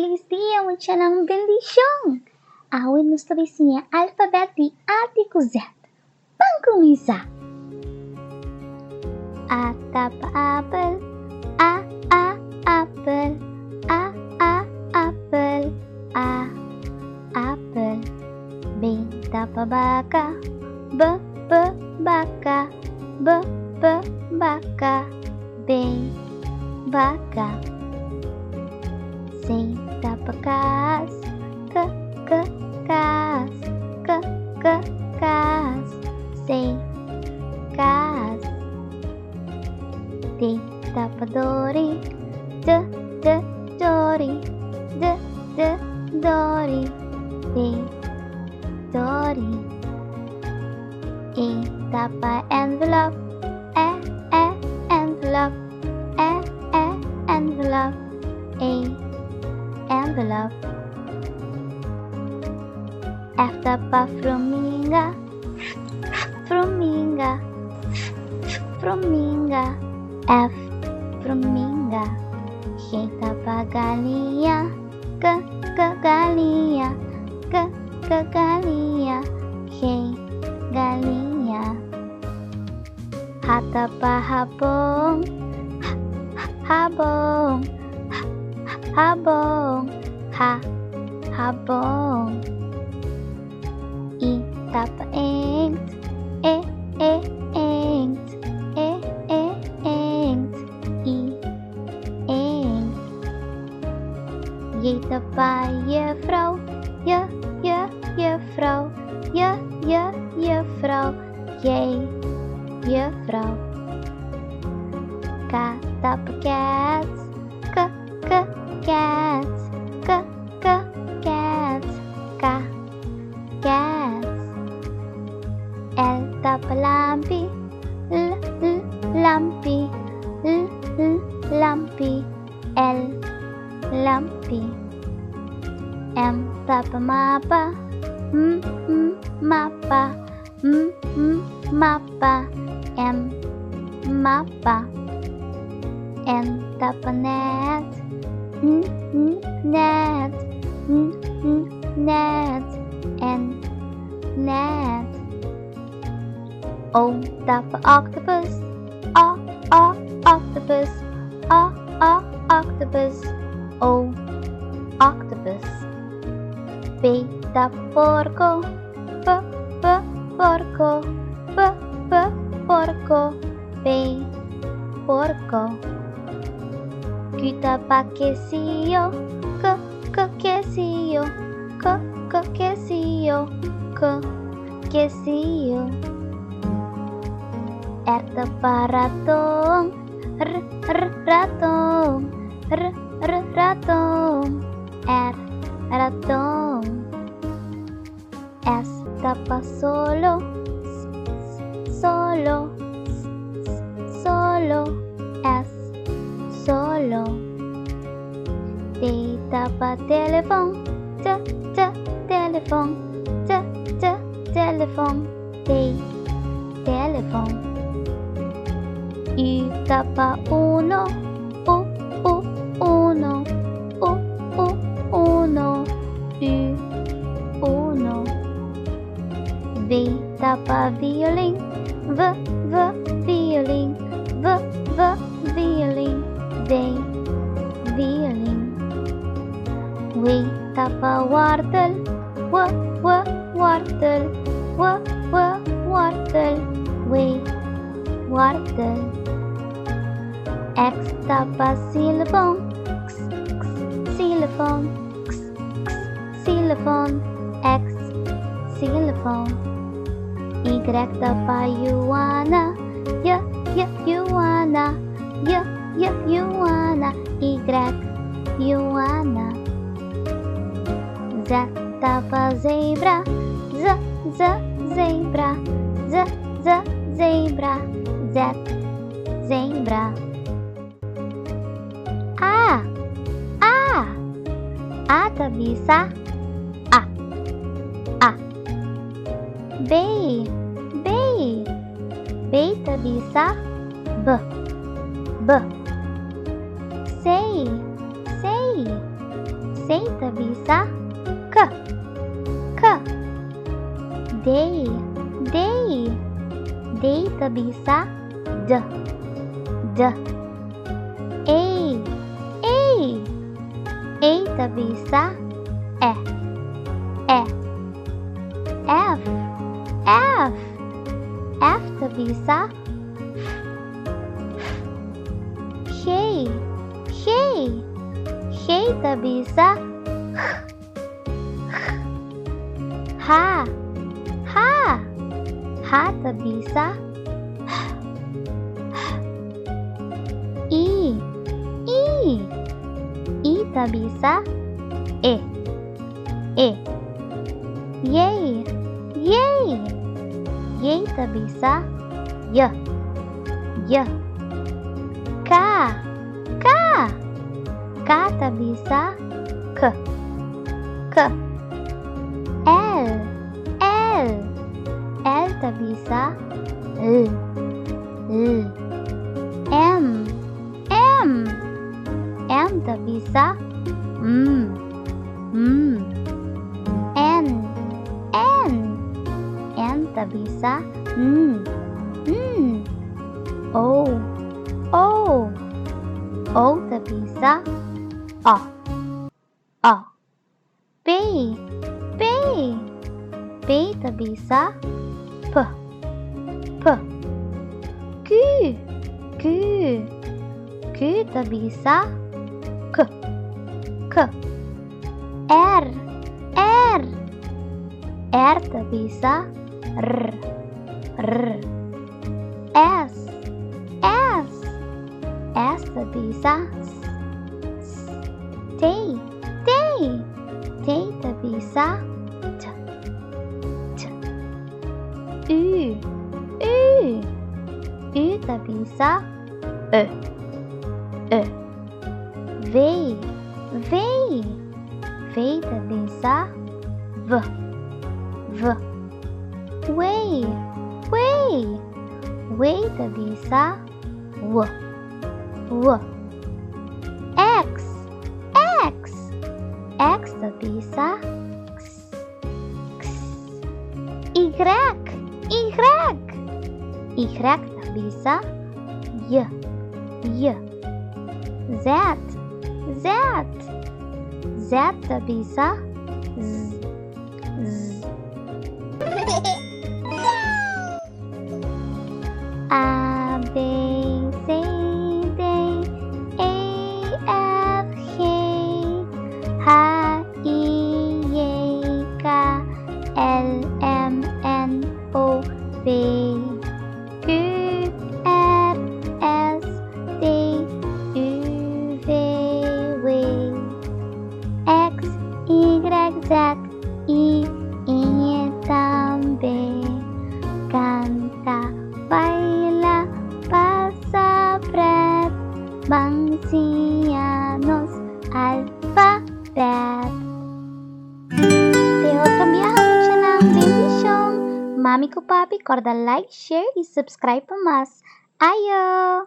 Feliz dia, mucha bendición. Hoy nuestra vecina Alfabet de artigo Z. Vamos começar. A tapa apple, a apple, a apple, a apple. B tapa vaca, b vaca, b vaca, b vaca. C tapa cas, c cas, c cas, C cas. D tapa dori, d dori, d dori, D dori. E tapa envelope, envelope, envelope, envelope. F tapa formiga, formiga, formiga, F formiga. G tapa galinha, g galinha, g galinha, G galinha. H tapa rabão, rabão, rabão, rabão. I tapa ent, ent, I ent. J tapa juffrouw, juffrouw, juffrouw, J juffrouw. K tapa cats, cats, cats, K cats. L tapa lampi, lampi, lampi, L lampi. M tapa mapa, mapa, mapa, M mapa. N tapa net, net, net, N net. O tapa octopus, octopus, octopus, O octopus. P tapa porco, porco, porco, P porco. Q tapa quesillo, quesillo, quesillo, quesillo. R tapa ratón, ratón, ratón, R ratón. S tapa solo, solo, solo, S solo. T tapa teléfono, teléfono, teléfono, T teléfono. U tapa uno, uno, uno, uno. V tapa violin, violin, violin, V violin. W tapa wortel, wortel, wortel, W wortel. X tapa xilofón, xilofón, xilofón, X xilofón. Y tapa Juana, Juana, Juana, Y Juana. Z tapa zebra, zebra, zebra, Z zebra. A tak bisa, A B tak bisa, B C Say ta bisa k. K. Day. Day. Day ta bisa d. D. A. A. A ta bisa e. E. F. F. F ta bisa Hey. Hey. Hey ta bisa Ha. Ha. Ha ta bisa I. I. I ta bisa E. E. Yay. Yay. Yay ta bisa Y. Y. Ka. Ka. Ka ta bisa K. K. L. L. L ta bisa L. L. M. M. M ta bisa M. N. N. N ta bisa N. O. O. O ta bisa A. A. P. P. P ta bisa P. P. Q. Q. Q ta bisa K. K. R. R. R ta bisa R. R. S. S. S ta bisa S. T. T. T ta bisa T. T. U. U. U ta bisa Ö. Ö. V. V. V ta bisa V. V. W. W. W ta bisa W. W. X. X. X ta bisa X. X. Y. Y. Y ta bisa Y. Y. Z. Z. Z ta bisa Z. Z. A, B, C, D, E, F, G, H, I, J, K, L, M, N, O, P, Q, R, S, T, U, V, W, X, Y, Z, I também canta, baila, passa, pret, ensina-nos alfabet. Te outra minha mucha ng bendición. Mami ko papi, corda like, share e subscribe pa mas. Ayo!